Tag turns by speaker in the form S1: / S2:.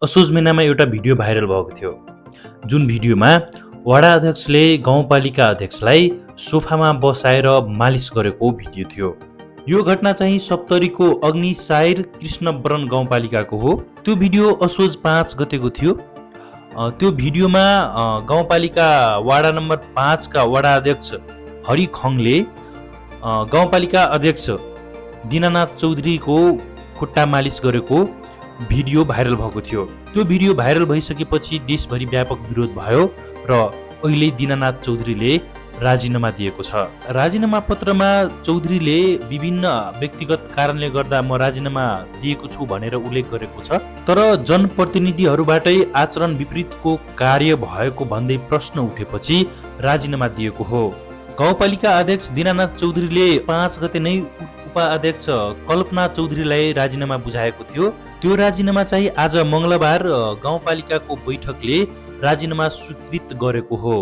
S1: असोज महिनामा एउटा भिडियो भाइरल भएको थियो, जुन भिडियोमा वडा अध्यक्षले गाउँपालिका अध्यक्षलाई सोफामा बसाएर मालिस गरेको भिडियो थियो। यो घटना चाहिँ सप्तरीको अग्निसायर कृष्णवरण गाउँपालिकाको हो। त्यो भिडियो असोज 5 गतेको थियो। त्यो भिडियोमा गाउँपालिका वाडा नम्बर 5 का वडा अध्यक्ष हरि खङले गाउँपालिका अध्यक्ष दीनानाथ चौधरीको खुट्टा मालिस गरेको भिडियो भाइरल भएको थियो। त्यो भिडियो भाइरल भइसकेपछि देशभरि व्यापक विरोध भयो र अहिले दीनानाथ चौधरीले राजीनामा दिएको छ। राजीनामा पत्रमा चौधरीले विभिन्न व्यक्तिगत कारणले गर्दा म राजीनामा दिएको छु भनेर उल्लेख गरेको छ। तर जनप्रतिनिधिहरूबाटै आचरण विपरीतको कार्य भएको भन्दै प्रश्न उठेपछि राजीनामा दिएको हो। गाउँपालिका अध्यक्ष दीनानाथ चौधरीले 5 गते नै उपाध्यक्ष कल्पना चौधरीलाई राजीनामा बुझाएको थियो। त्यो राजीनामा चाहिँ आज मंगलबार गाउँपालिकाको बैठकले राजीनामा स्वीकृत गरेको हो।